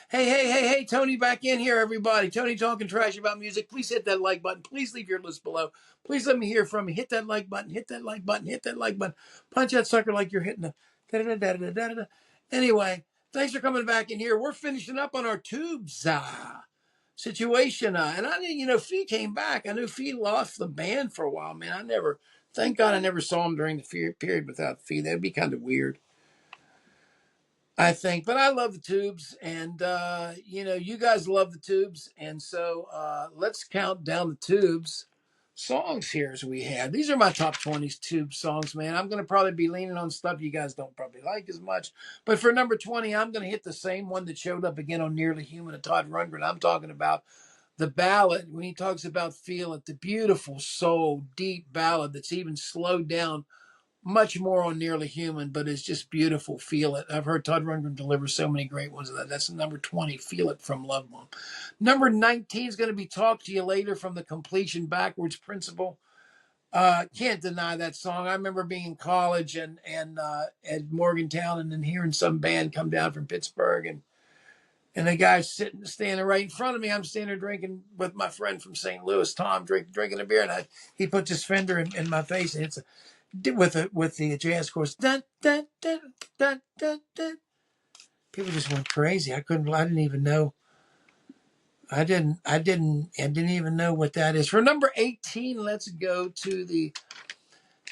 Hey, Tony back in here, everybody. Tony talking trash about music. Please hit that like button. Please leave your list below. Please let me hear from you. Hit that like button. Hit that like button. Hit that like button. Punch that sucker like you're hitting a da-da-da-da-da-da-da. Anyway, thanks for coming back in here. We're finishing up on our tubes situation. And I knew, Fee came back. I knew Fee lost the band for a while, man. Thank God I never saw him during the period without Fee. That'd be kind of weird, I think. But I love the tubes, and you guys love the tubes, and so let's count down the tubes songs here as we have. These are my top 20 tube songs, man. I'm going to probably be leaning on stuff you guys don't probably like as much, but for number 20, I'm going to hit the same one that showed up again on Nearly Human of Todd Rundgren. I'm talking about the ballad when he talks about Feel It, the beautiful soul deep ballad that's even slowed down much more on Nearly Human, but it's just beautiful. Feel It. I've heard Todd Rundgren deliver so many great ones of that. That's number 20, Feel It from Love Bomb. Number 19 is going to be Talk to You Later from the Completion Backwards Principle. Can't deny that song. I remember being in college and at Morgantown and then hearing some band come down from Pittsburgh and the guy's standing right in front of me. I'm standing there drinking with my friend from St. Louis, Tom, drinking a beer, and he puts his fender in my face, and it's with the jazz chorus. Dun, dun, dun, dun, dun, dun. People just went crazy. I didn't even know. I didn't even know what that is. For number 18, let's go to the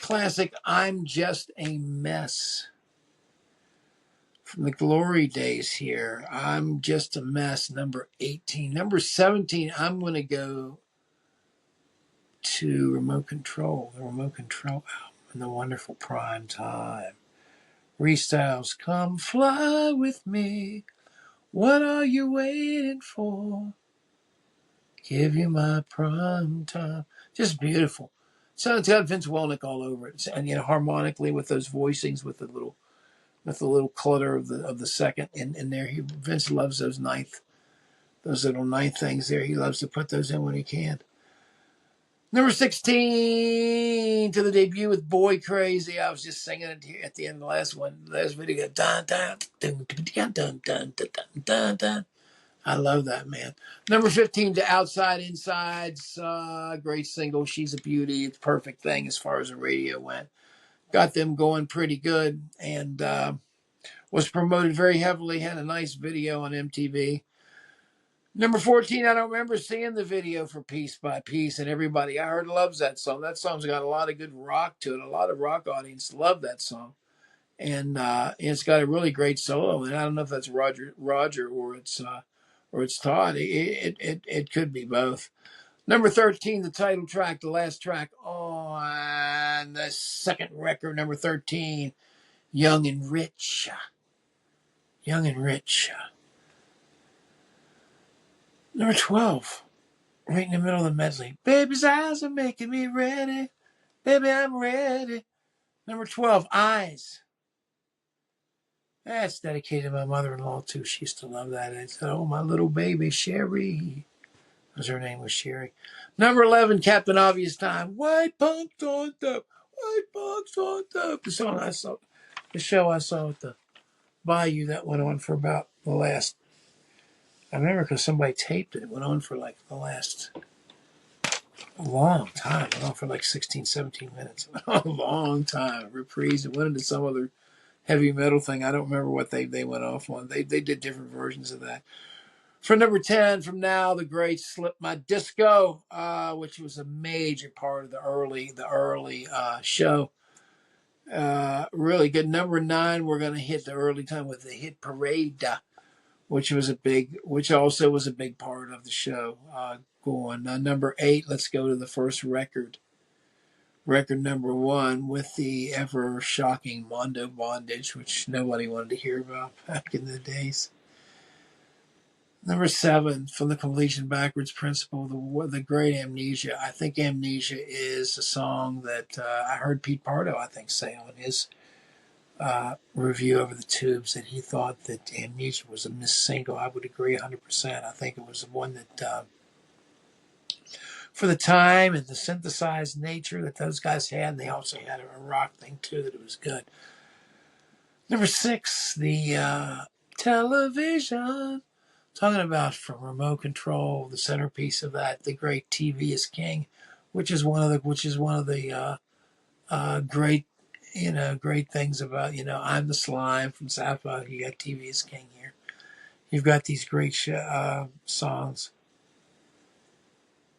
classic I'm Just a Mess from the glory days here. I'm Just a Mess, number 18. Number 17, I'm going to go to the Remote Control album, and the wonderful Prime Time. Restyles, come fly with me. What are you waiting for? Give you my prime time. Just beautiful. So it's got Vince Welnick all over it, and harmonically with those voicings, with the little clutter of the second in there. Vince loves those little ninth things there. He loves to put those in when he can. Number 16 to the debut with Boy Crazy. I was just singing it here at the end of the last video. Dun, dun, dun, dun, dun, dun, dun, dun, dun. I love that, man. Number 15 to Outside Inside's great single, She's a Beauty. It's a perfect thing as far as the radio went. Got them going pretty good and was promoted very heavily. Had a nice video on MTV. Number 14, I don't remember seeing the video for Piece by Piece, and everybody I heard loves that song. That song's got a lot of good rock to it. A lot of rock audience love that song. And it's got a really great solo. And I don't know if that's Roger or it's Todd. It could be both. Number 13, the title track, the last track on the second record, number 13, Young and Rich. Young and Rich. Number 12. Right in the middle of the medley. Baby's eyes are making me ready. Baby, I'm ready. Number 12, Eyes. That's dedicated to my mother-in-law, too. She used to love that. I said, oh, my little baby, Sherry. Because her name was Sherry. Number 11, Captain Obvious Time. White punks on top. White punks on top. The show I saw at the Bayou that went on for about the last, I remember because somebody taped it. It went on for like the last a long time. It went on for like 16, 17 minutes. A long time. Reprise. It went into some other heavy metal thing. I don't remember what they went off on. They did different versions of that. For number 10, from Now, the great Slip My Disco, which was a major part of the early show. Really good. Number 9, we're going to hit the early time with the Hit Parade, which also was a big part of the show. Going number 8, let's go to the first record number 1 with the ever shocking Mondo Bondage, which nobody wanted to hear about back in the days. Number 7, from the Completion Backwards Principle, the great Amnesia. I think Amnesia is a song that I heard Pete Pardo, I think, say on his review over the Tubes that he thought that Amnesia was a missed single. I would agree 100%. I think it was the one that, for the time and the synthesized nature that those guys had, and they also had a rock thing too, that it was good. Number 6, the Television. Talking about from remote control, the centerpiece of that, the great TV is King, which is one of the great, great things about, I'm the Slime from Southpaw. You got TV is King here. You've got these great songs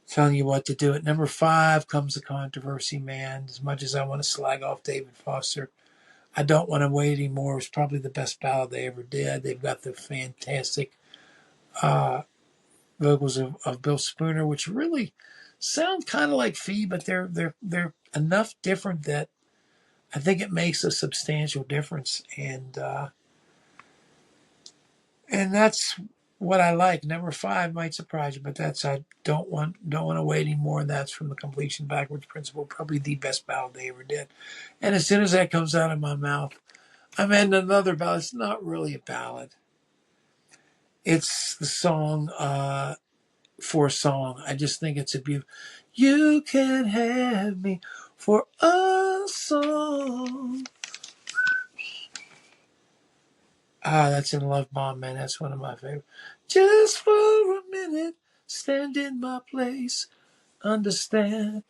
telling you what to do. At number 5 comes the controversy, man. As much as I want to slag off David Foster, I Don't Want to Wait Anymore was probably the best ballad they ever did. They've got the fantastic uh, vocals of Bill Spooner, which really sound kind of like Fee, but they're enough different that I think it makes a substantial difference, and that's what I like. Number 5 might surprise you, but that's I don't want to wait anymore. And that's from the Completion Backwards Principle, probably the best ballad they ever did. And as soon as that comes out of my mouth, I'm adding another ballad. It's not really a ballad. It's the song for a song. I just think it's a beautiful. You can have me for a song. That's In Love Bomb, man. That's one of my favorites. Just for a minute, stand in my place, understand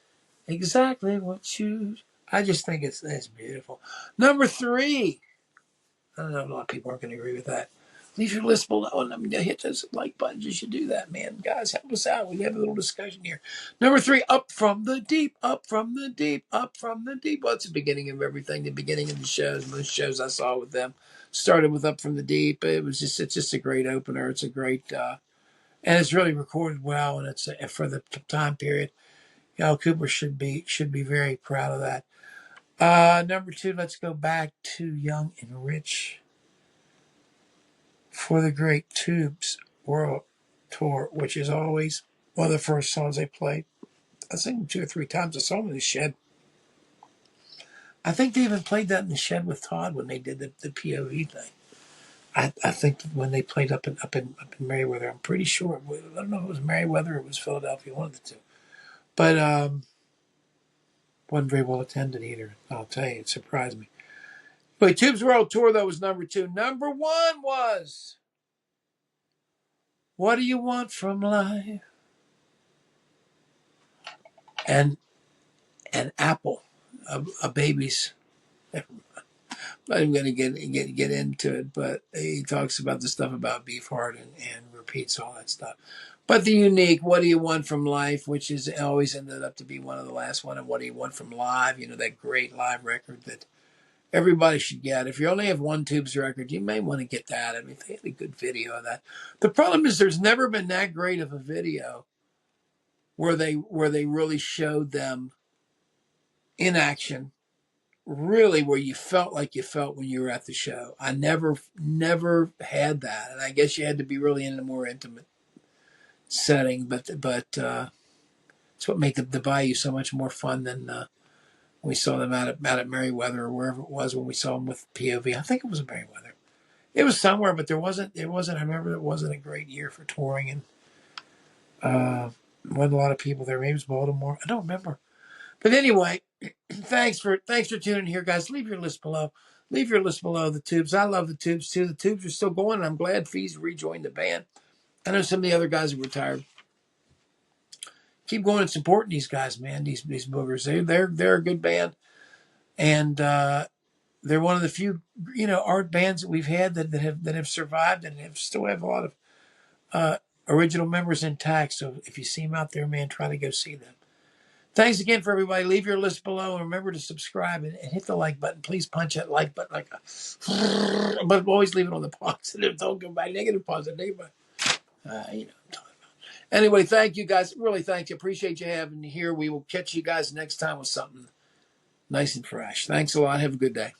exactly what you. I just think it's beautiful. Number 3. I don't know, a lot of people aren't going to agree with that. Leave your list below and I'm going to hit those like buttons. You should do that, man. Guys, help us out. We have a little discussion here. Number 3, Up from the Deep, Up from the Deep, Up from the Deep. Well, it's the beginning of everything, the beginning of the shows. Most shows I saw with them started with Up from the Deep. It's just a great opener. It's a great, and it's really recorded well. And it's for the time period. Al Cooper should be very proud of that. Number 2, let's go back to Young and Rich for the Great Tubes World Tour, which is always one of the first songs they played. I think 2 or 3 times. I saw them in the shed. I think they even played that in the shed with Todd when they did the POV thing. I think when they played up in Merriweather, I'm pretty sure. I don't know if it was Merriweather or it was Philadelphia, one of the two. But wasn't very well attended either. I'll tell you, it surprised me. But Tubes World Tour, though, was number 2. Number 1 was What Do You Want From Life? And Apple, a baby's. I'm not even going to get into it, but he talks about the stuff about Beefheart and repeats all that stuff. But the unique, What Do You Want From Life, which is always ended up to be one of the last one, and What Do You Want From Live, that great live record that everybody should get. If you only have one Tubes record, you may want to get that. I mean, they had a good video of that. The problem is there's never been that great of a video where they really showed them in action, really where you felt like you felt when you were at the show. I never had that, and I guess you had to be really in a more intimate setting. But it's what made the Bayou so much more fun than we saw them out at Merriweather or wherever it was when we saw them with POV. I think it was Merriweather. It was somewhere, but there wasn't. I remember it wasn't a great year for touring, and wasn't a lot of people there. Maybe it was Baltimore. I don't remember. But anyway, thanks for tuning in here, guys. Leave your list below. Leave your list below the Tubes. I love the Tubes too. The Tubes are still going, and I'm glad Fees rejoined the band. I know some of the other guys have retired. Keep going and supporting these guys, man. These boogers. They're a good band, and they're one of the few art bands that we've had that have survived and still have a lot of original members intact. So if you see them out there, man, try to go see them. Thanks again for everybody. Leave your list below and remember to subscribe and hit the like button. Please punch that like button like a, but always leave it on the positive. Don't go by negative, positive. What I'm talking about. Anyway, thank you guys. Really, thank you. Appreciate you having me here. We will catch you guys next time with something nice and fresh. Thanks a lot. Have a good day.